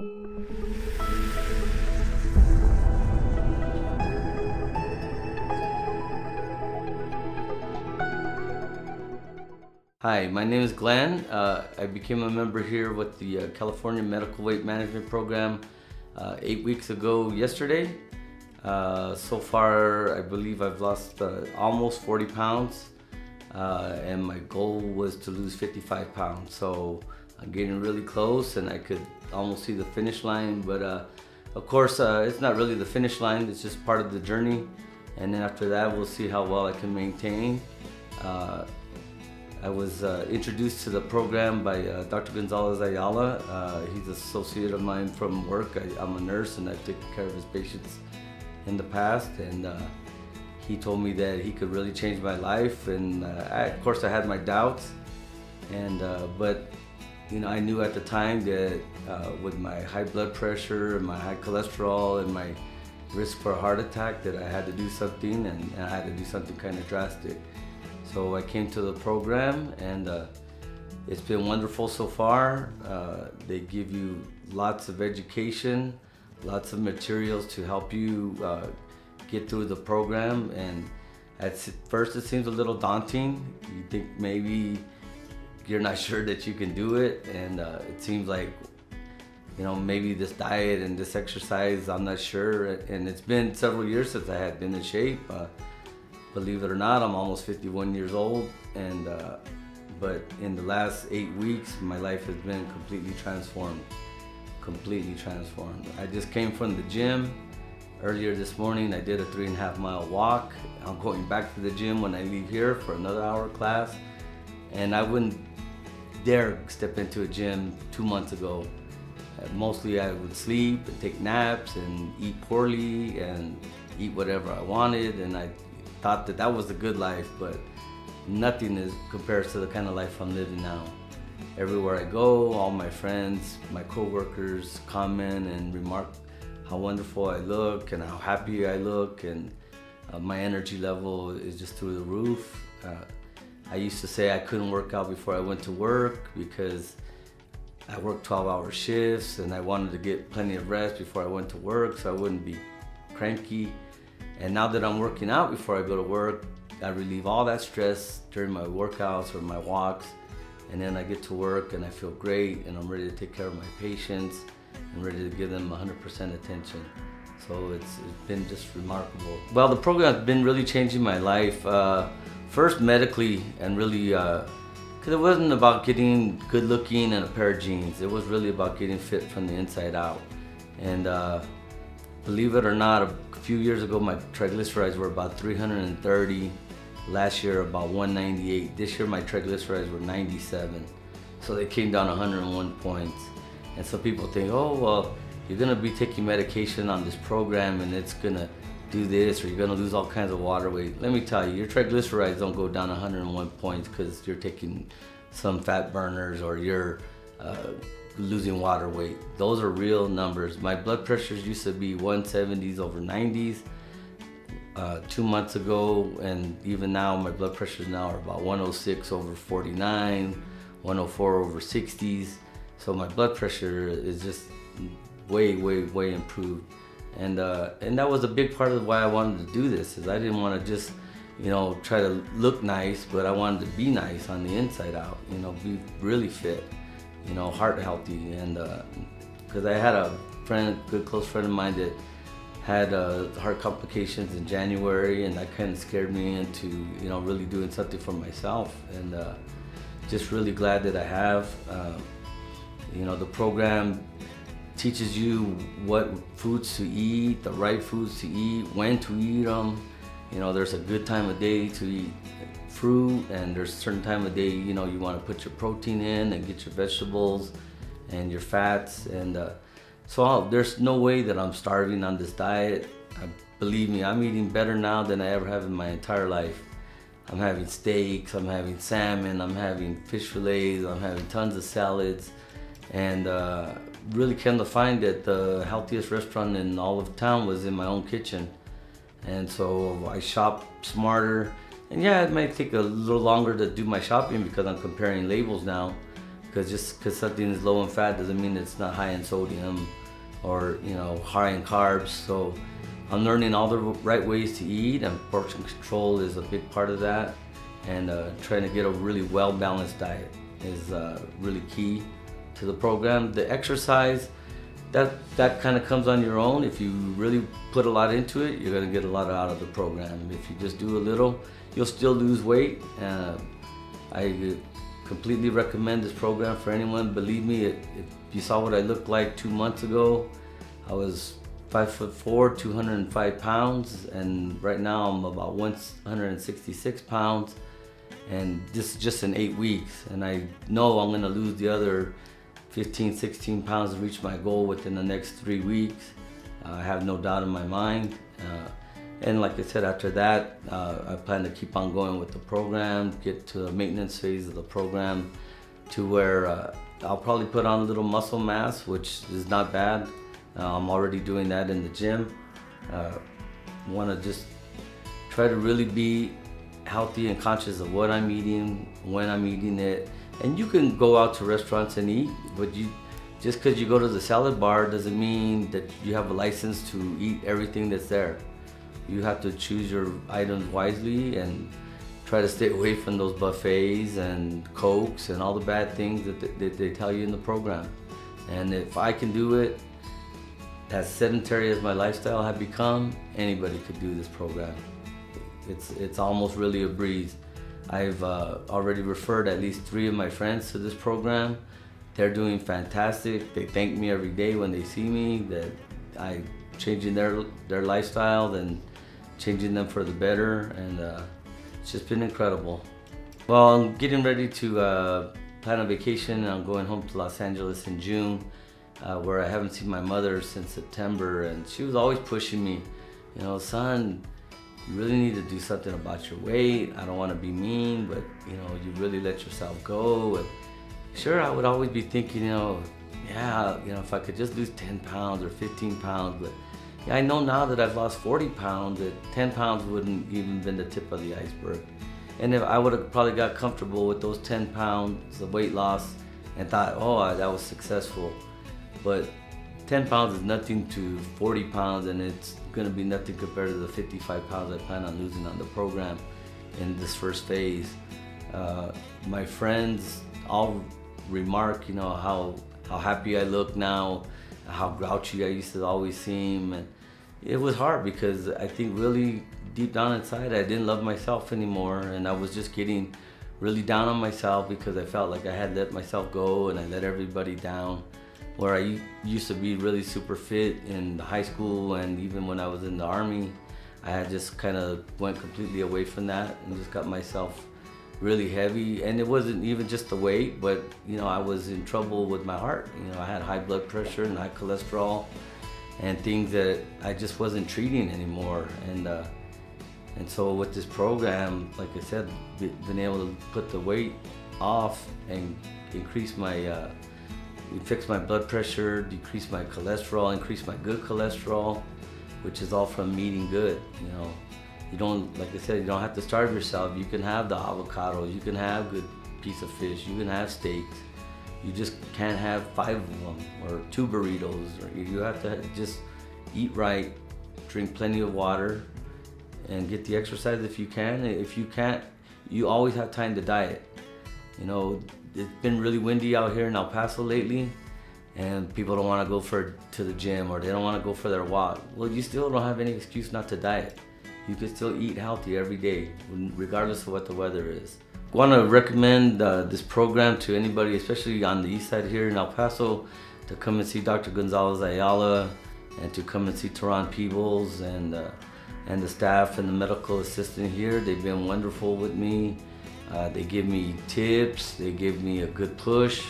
Hi, my name is Glen. I became a member here with the California Medical Weight Management Program 8 weeks ago yesterday. So far, I believe I've lost almost 40 pounds, and my goal was to lose 55 pounds. So I'm getting really close, and I could almost see the finish line. But of course, it's not really the finish line, it's just part of the journey. And then after that, we'll see how well I can maintain. I was introduced to the program by Dr. Gonzalez Ayala. He's an associate of mine from work. I'm a nurse and I've taken care of his patients in the past, and he told me that he could really change my life. And of course I had my doubts, but you know, I knew at the time that with my high blood pressure and my high cholesterol and my risk for a heart attack, that I had to do something, and I had to do something kind of drastic. So I came to the program, and it's been wonderful so far. They give you lots of education, lots of materials to help you get through the program. And at first it seems a little daunting. You think maybe you're not sure that you can do it, and it seems like, you know, maybe this diet and this exercise, I'm not sure. And it's been several years since I had been in shape. Believe it or not, I'm almost 51 years old, and but in the last 8 weeks, my life has been completely transformed. Completely transformed. I just came from the gym earlier this morning. I did a 3.5-mile walk. I'm going back to the gym when I leave here for another hour class, and I wouldn't dare step into a gym 2 months ago. Mostly I would sleep and take naps and eat poorly and eat whatever I wanted, and I thought that that was a good life, but nothing compares to the kind of life I'm living now. Everywhere I go, all my friends, my co-workers comment and remark how wonderful I look and how happy I look, and my energy level is just through the roof. I used to say I couldn't work out before I went to work because I worked 12-hour shifts, and I wanted to get plenty of rest before I went to work so I wouldn't be cranky. And now that I'm working out before I go to work, I relieve all that stress during my workouts or my walks, and then I get to work and I feel great, and I'm ready to take care of my patients and ready to give them 100% attention. So it's been just remarkable. Well, the program has been really changing my life. First medically, and really, because it wasn't about getting good looking and a pair of jeans. It was really about getting fit from the inside out. And believe it or not, a few years ago my triglycerides were about 330. Last year about 198. This year my triglycerides were 97. So they came down 101 points. And some people think, oh, well, you're gonna be taking medication on this program and it's gonna do this, or you're gonna lose all kinds of water weight. Let me tell you, your triglycerides don't go down 101 points because you're taking some fat burners or you're losing water weight. Those are real numbers. My blood pressures used to be 170s over 90s 2 months ago, and even now my blood pressures now are about 106 over 49, 104 over 60s. So my blood pressure is just way improved. And that was a big part of why I wanted to do this, is I didn't want to just, you know, try to look nice, but I wanted to be nice on the inside out, you know, be really fit, you know, heart healthy. And because I had a friend, a good close friend of mine that had heart complications in January, and that kind of scared me into, you know, really doing something for myself. And just really glad that I have. You know, the program teaches you what foods to eat, the right foods to eat, when to eat them. You know, there's a good time of day to eat fruit, and there's a certain time of day, you know, you want to put your protein in and get your vegetables and your fats. And so there's no way that I'm starving on this diet. Believe me, I'm eating better now than I ever have in my entire life. I'm having steaks, I'm having salmon, I'm having fish fillets, I'm having tons of salads. And really came to find that the healthiest restaurant in all of town was in my own kitchen. And so I shop smarter. And yeah, it might take a little longer to do my shopping because I'm comparing labels now. because just because something is low in fat doesn't mean it's not high in sodium or high in carbs. So I'm learning all the right ways to eat, and portion control is a big part of that. And trying to get a really well-balanced diet is really key to the program. The exercise, that kind of comes on your own. If you really put a lot into it, you're gonna get a lot out of the program. If you just do a little, you'll still lose weight. I completely recommend this program for anyone. Believe me, if you saw what I looked like 2 months ago, I was 5'4", 205 pounds, and right now I'm about 166 pounds. And this is just in 8 weeks, and I know I'm gonna lose the other 15, 16 pounds to reach my goal within the next 3 weeks. I have no doubt in my mind. And like I said, after that, I plan to keep on going with the program, get to the maintenance phase of the program to where I'll probably put on a little muscle mass, which is not bad. I'm already doing that in the gym. Want to just try to really be healthy and conscious of what I'm eating, when I'm eating it. And you can go out to restaurants and eat, but just because you go to the salad bar doesn't mean that you have a license to eat everything that's there. You have to choose your items wisely and try to stay away from those buffets and Cokes and all the bad things that they tell you in the program. And if I can do it, as sedentary as my lifestyle have become, anybody could do this program. It's almost really a breeze. I've already referred at least 3 of my friends to this program. They're doing fantastic. They thank me every day when they see me that I'm changing their lifestyle and changing them for the better, and it's just been incredible. Well, I'm getting ready to plan a vacation, and I'm going home to Los Angeles in June, where I haven't seen my mother since September, and she was always pushing me, son, you really need to do something about your weight. I don't want to be mean, but you really let yourself go. And sure, I would always be thinking, yeah, if I could just lose 10 pounds or 15 pounds, but yeah, I know now that I've lost 40 pounds, that 10 pounds wouldn't even been the tip of the iceberg. And if I would have probably got comfortable with those 10 pounds of weight loss and thought, oh, that was successful. But 10 pounds is nothing to 40 pounds, and it's gonna be nothing compared to the 55 pounds I plan on losing on the program in this first phase. My friends all remark, how happy I look now, how grouchy I used to always seem. And it was hard because I think really deep down inside I didn't love myself anymore, and I was just getting really down on myself because I felt like I had let myself go and I let everybody down. Where I used to be really super fit in high school, and even when I was in the Army, I had just kind of went completely away from that and just got myself really heavy. And it wasn't even just the weight, but I was in trouble with my heart. I had high blood pressure and high cholesterol and things that I just wasn't treating anymore. And so with this program, like I said, been able to put the weight off and increase my fix my blood pressure, decrease my cholesterol, increase my good cholesterol, which is all from eating good. You don't, like I said, you don't have to starve yourself. You can have the avocados, you can have good piece of fish, you can have steaks. You just can't have 5 of them or 2 burritos. Or you have to just eat right, drink plenty of water, and get the exercise if you can. If you can't, you always have time to diet. It's been really windy out here in El Paso lately, and people don't want to go to the gym, or they don't want to go for their walk. Well, you still don't have any excuse not to diet. You can still eat healthy every day, regardless of what the weather is. I want to recommend this program to anybody, especially on the east side here in El Paso, to come and see Dr. Gonzalez Ayala, and to come and see Teron Peebles and the staff and the medical assistant here. They've been wonderful with me. They give me tips, they give me a good push,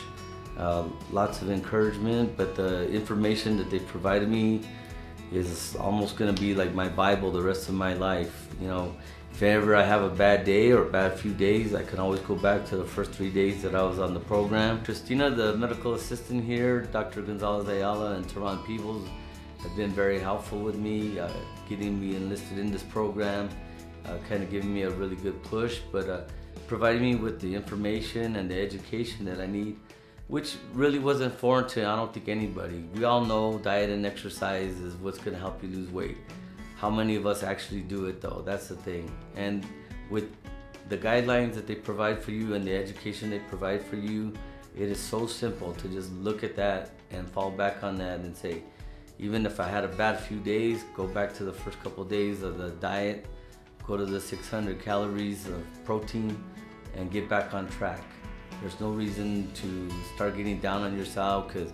lots of encouragement, but the information that they provided me is almost gonna be like my Bible the rest of my life. If ever I have a bad day or a bad few days, I can always go back to the first 3 days that I was on the program. Christina, the medical assistant here, Dr. Gonzalez Ayala, and Teron Peebles have been very helpful with me, getting me enlisted in this program, kind of giving me a really good push, but providing me with the information and the education that I need which really wasn't foreign to, I don't think, anybody. We all know diet and exercise is what's gonna help you lose weight. How many of us actually do it though? That's the thing. And with the guidelines that they provide for you and the education they provide for you, it is so simple to just look at that and fall back on that and say, even if I had a bad few days, go back to the first couple of days of the diet, go to the 600 calories of protein and get back on track. There's no reason to start getting down on yourself, because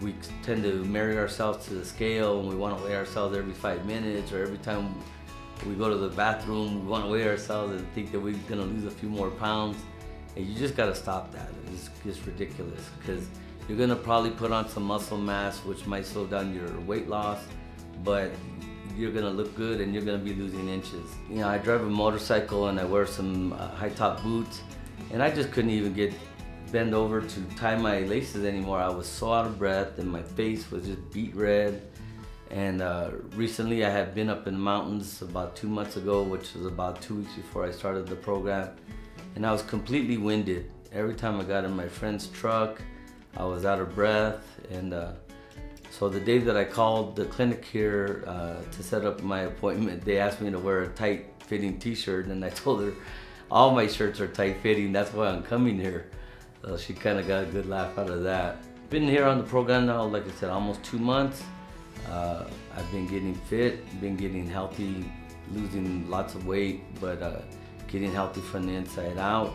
we tend to marry ourselves to the scale and we want to weigh ourselves every 5 minutes, or every time we go to the bathroom, we want to weigh ourselves and think that we're gonna lose a few more pounds. And you just gotta stop that. It's just ridiculous, because you're gonna probably put on some muscle mass, which might slow down your weight loss, but you're gonna look good and you're gonna be losing inches. You know, I drive a motorcycle and I wear some high top boots, and I just couldn't even bend over to tie my laces anymore. I was so out of breath and my face was just beet red. And recently I had been up in the mountains about 2 months ago, which was about 2 weeks before I started the program. And I was completely winded. Every time I got in my friend's truck, I was out of breath. And so the day that I called the clinic here to set up my appointment, they asked me to wear a tight fitting t-shirt, and I told her all my shirts are tight fitting, that's why I'm coming here. So she kind of got a good laugh out of that. Been here on the program now, like I said, almost 2 months. I've been getting fit, been getting healthy, losing lots of weight, but getting healthy from the inside out.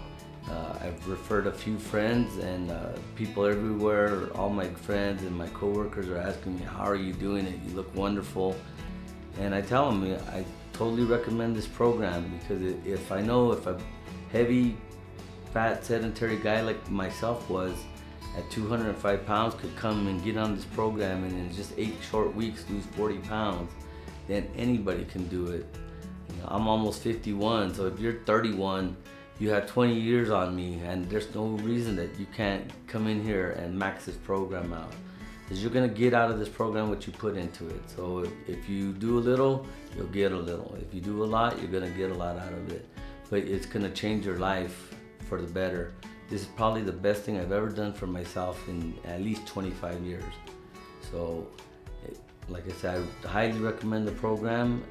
I've referred a few friends, and people everywhere, all my friends and my coworkers are asking me, how are you doing it? You look wonderful. And I tell them, I totally recommend this program, because if I know if a heavy, fat, sedentary guy like myself was, at 205 pounds, could come and get on this program and in just 8 short weeks lose 40 pounds, then anybody can do it. You know, I'm almost 51, so if you're 31, you have 20 years on me, and there's no reason that you can't come in here and max this program out. Because you're gonna get out of this program what you put into it. So if you do a little, you'll get a little. If you do a lot, you're gonna get a lot out of it. But it's gonna change your life for the better. This is probably the best thing I've ever done for myself in at least 25 years. So, like I said, I highly recommend the program.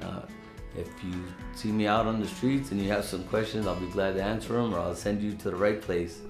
If you see me out on the streets and you have some questions, I'll be glad to answer them, or I'll send you to the right place.